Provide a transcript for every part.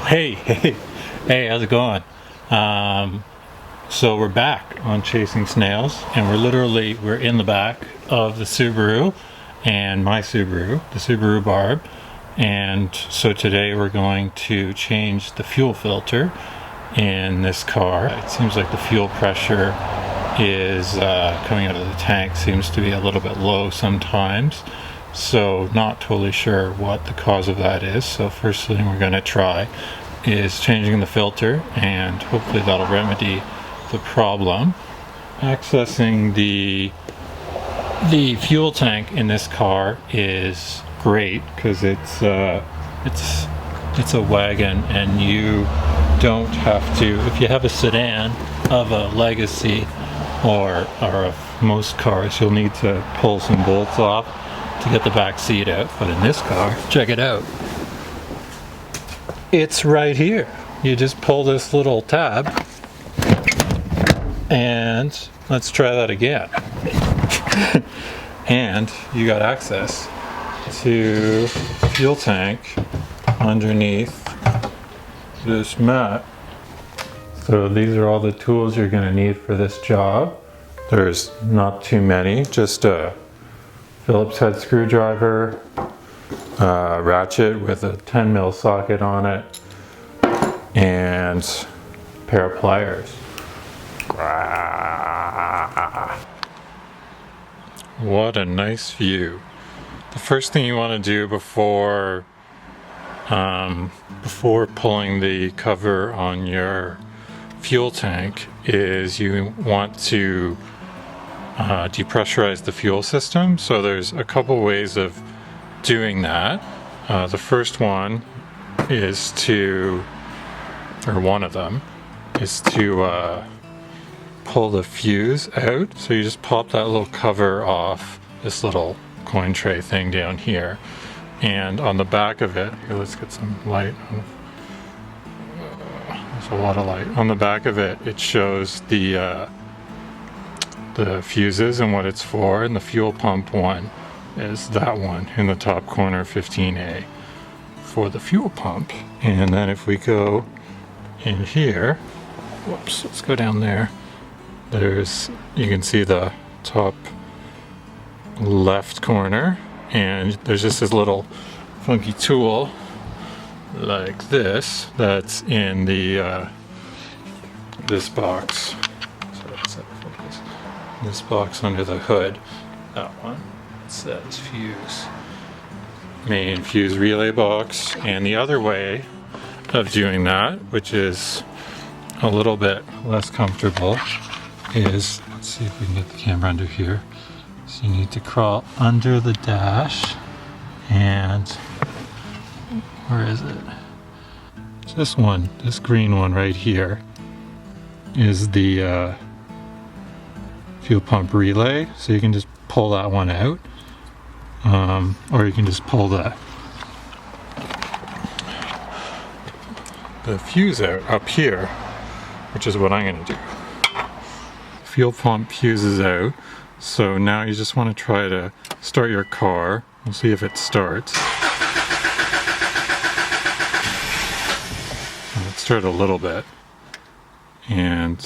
Hey, how's it going? So we're back on Chasing Snails, and we're in the back of the Subaru, and my Subaru, the Subaru Barb. And so today we're going to change the fuel filter in this car. It seems like the fuel pressure is coming out of the tank seems to be a little bit low sometimes. So not totally sure what the cause of that is. So first thing we're going to try is changing the filter, and hopefully that'll remedy the problem. Accessing the fuel tank in this car is great because it's a wagon, and you don't have to, if you have a sedan of a Legacy or of most cars, you'll need to pull some bolts off to get the back seat out. But in this car, check it out, it's right here. You just pull this little tab, and let's try that again. And you got access to fuel tank underneath this mat. So these are all the tools you're going to need for this job. There's not too many, just a Phillips head screwdriver, a ratchet with a 10mm socket on it, and a pair of pliers. What a nice view. The first thing you want to do before pulling the cover on your fuel tank is you want to depressurize the fuel system. So there's a couple ways of doing that. The first one is one of them is to pull the fuse out. So you just pop that little cover off this little coin tray thing down here, and on the back of it, here, let's get some light. There's a lot of light. On the back of it, it shows the fuses and what it's for, and the fuel pump one is that one in the top corner, 15A, for the fuel pump. And then if we go in here, whoops, let's go down there. You can see the top left corner, and there's just this little funky tool like this that's in the this box. This box under the hood, that one, it says fuse, main fuse relay box. And the other way of doing that, which is a little bit less comfortable, is, let's see if we can get the camera under here. So you need to crawl under the dash, and where is it? This one, this green one right here, is the fuel pump relay. So you can just pull that one out, or you can just pull the fuse out up here, which is what I'm going to do. Fuel pump fuses out. So now you just want to try to start your car. We'll see if it starts. Let's start a little bit. And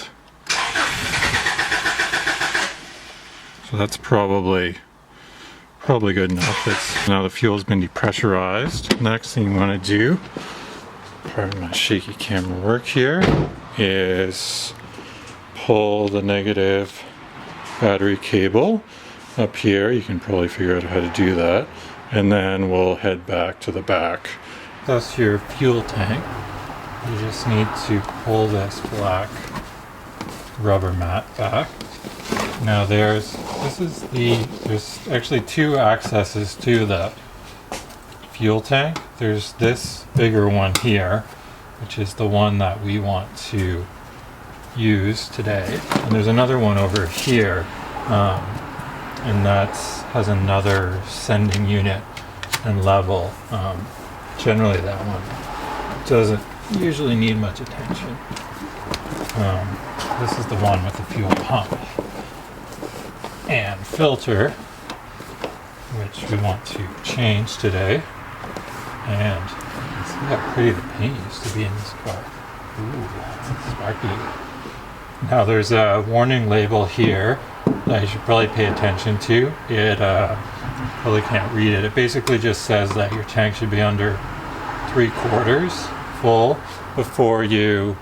so that's probably good enough. Now the fuel's been depressurized. Next thing you want to do, pardon my shaky camera work here, is pull the negative battery cable up here. You can probably figure out how to do that, and then we'll head back to the back. That's your fuel tank. You just need to pull this black rubber mat back. Now there's actually two accesses to the fuel tank. There's this bigger one here, which is the one that we want to use today, and there's another one over here, and that has another sending unit and level. Generally that one doesn't usually need much attention. This is the one with the fuel pump and filter, which we want to change today. And See how pretty the paint used to be in this car. Ooh, sparkly. Now there's a warning label here that you should probably pay attention to. It probably can't read it. It basically just says that your tank should be under 3/4 full before you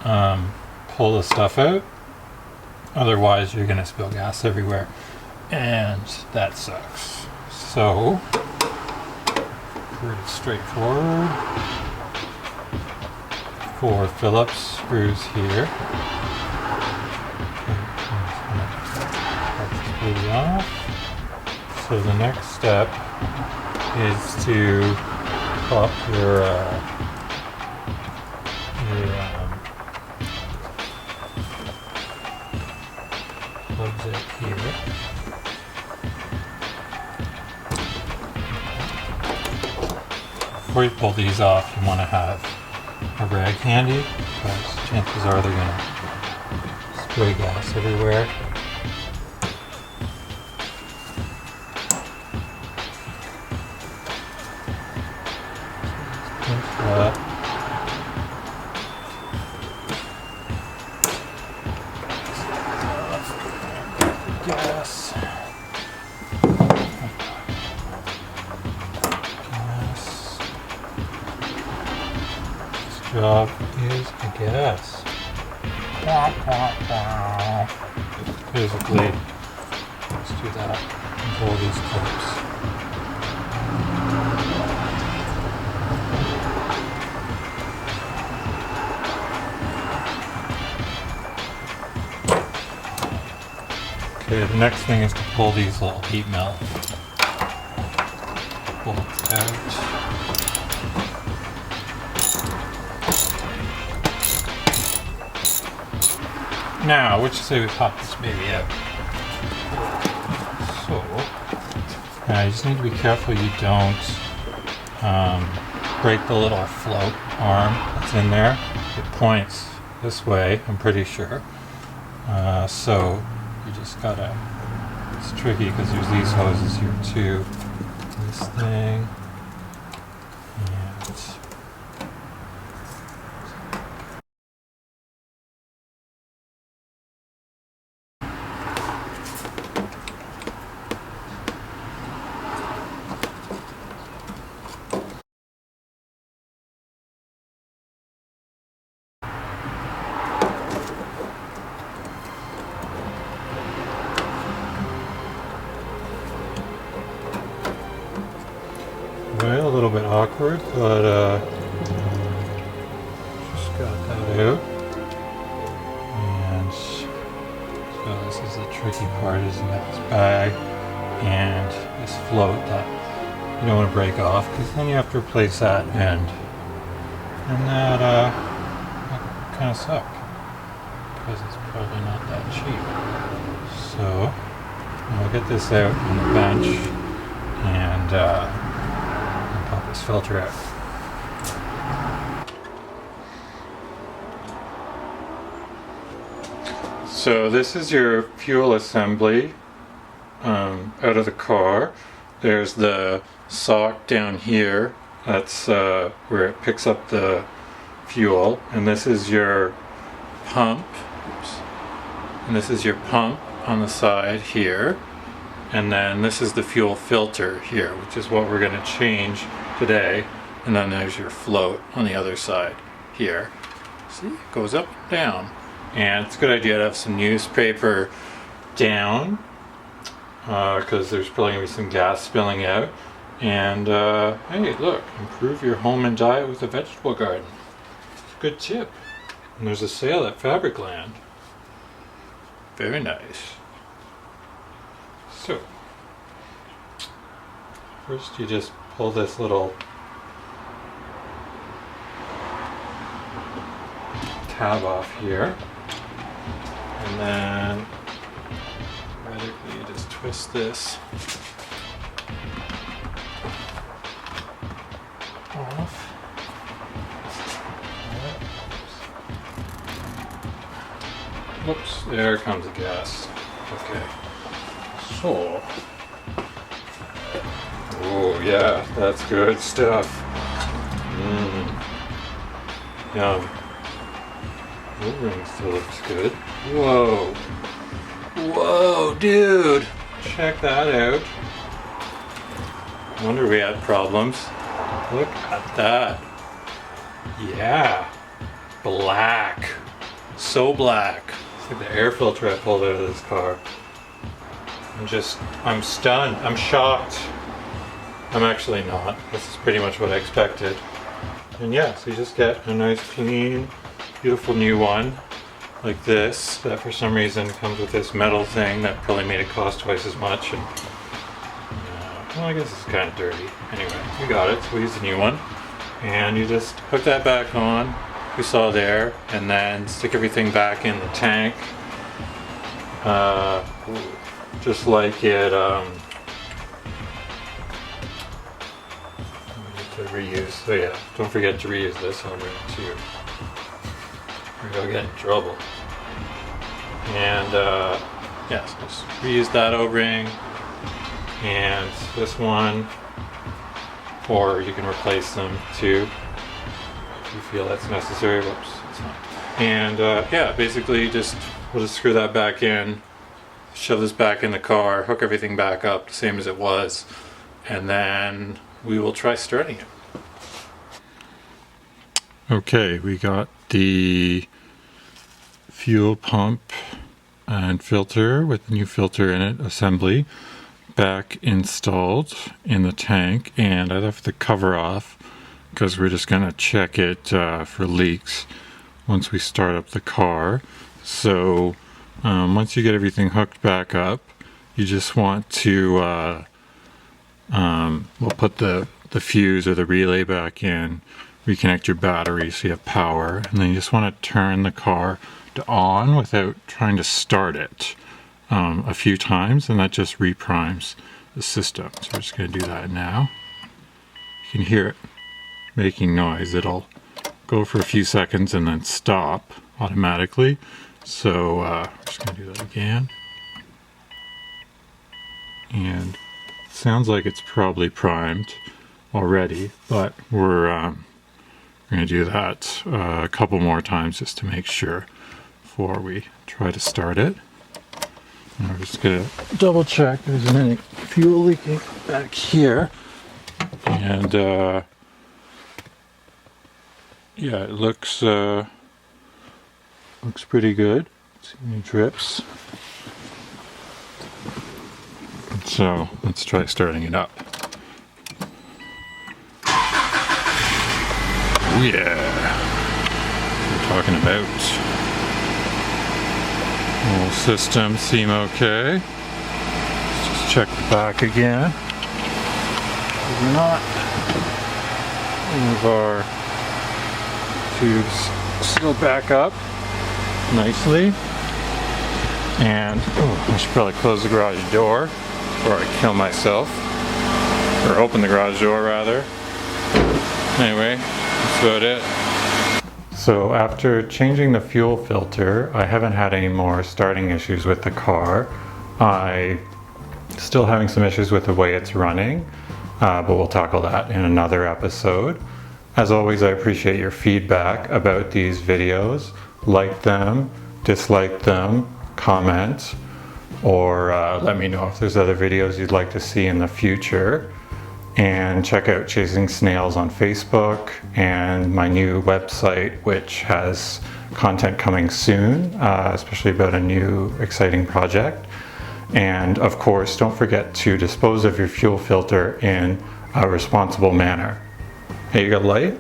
pull the stuff out. Otherwise you're gonna spill gas everywhere, and that sucks. So pretty straightforward. 4 Phillips screws here. Okay, off. So the next step is to pop your plugs out here. Before you pull these off, you want to have a rag handy, because chances are they're going to spray gas everywhere. Pinch that. Gas. Job is a gas. Basically, let's do that and pull these clips. Okay, the next thing is to pull these little heat melt bolts out. Now, what you say we pop this baby out? So, now you just need to be careful you don't break the little float arm that's in there. It points this way, I'm pretty sure. So, you just gotta, it's tricky because there's these hoses here too. This thing, and well, a little bit awkward, but just got that out. And so this is the tricky part, is you got this bag and this float that you don't want to break off, because then you have to replace that end. And that kind of sucks, because it's probably not that cheap. So I'll get this out on the bench and pop this filter out. So this is your fuel assembly out of the car. There's the sock down here. That's where it picks up the fuel. And this is your pump. Oops. And this is your pump on the side here. And then this is the fuel filter here, which is what we're going to change today. And then there's your float on the other side here. See, it goes up and down. And it's a good idea to have some newspaper down, because there's probably going to be some gas spilling out. And hey, look, improve your home and diet with a vegetable garden. It's a good tip. And there's a sale at Fabricland. Very nice. So, first you just pull this little tab off here, and then radically you just twist this off. Whoops, there comes the gas. Okay. So, oh yeah, that's good stuff. Yum. O-ring still looks good. Whoa. Whoa, dude. Check that out. Wonder we had problems. Look at that. Yeah. Black. So black. It's like the air filter I pulled out of this car. I'm stunned. I'm shocked. I'm actually not. This is pretty much what I expected. And yeah, so you just get a nice, clean, beautiful new one like this that for some reason comes with this metal thing that probably made it cost twice as much. And well, I guess it's kind of dirty. Anyway, we got it, so we use the new one. And you just hook that back on, we saw there, and then stick everything back in the tank. Just like it, to reuse. So yeah, don't forget to reuse this O-ring too. Or you'll get in trouble. And yes, just reuse that O-ring and this one, or you can replace them too if you feel that's necessary. Whoops, it's not. And yeah, basically we'll just screw that back in, shove this back in the car, hook everything back up the same as it was, and then we will try starting it. Okay, we got the fuel pump and filter with the new filter in it assembly back installed in the tank, and I left the cover off because we're just gonna check it for leaks once we start up the car. So once you get everything hooked back up, you just want to we'll put the fuse or the relay back in, reconnect your battery so you have power, and then you just want to turn the car to on without trying to start it a few times, and that just reprimes the system. So we're just going to do that now. You can hear it making noise. It'll go for a few seconds and then stop automatically. So we're just going to do that again. And it sounds like it's probably primed already, but we're going to do that a couple more times just to make sure before we try to start it. And we're just going to double check there isn't any fuel leaking back here. And yeah, it looks pretty good. See any drips. So let's try starting it up. Oh yeah, we're talking about. All systems seem okay. Let's just check the back again. We're not. All of our tubes still back up nicely. And I should probably close the garage door before I kill myself. Or open the garage door rather. Anyway, that's about it. So after changing the fuel filter, I haven't had any more starting issues with the car. I'm still having some issues with the way it's running, but we'll tackle that in another episode. As always, I appreciate your feedback about these videos. Like them, dislike them, comment, or let me know if there's other videos you'd like to see in the future. And check out Chasing Snails on Facebook and my new website, which has content coming soon, especially about a new exciting project. And of course, don't forget to dispose of your fuel filter in a responsible manner. Hey, you got a light?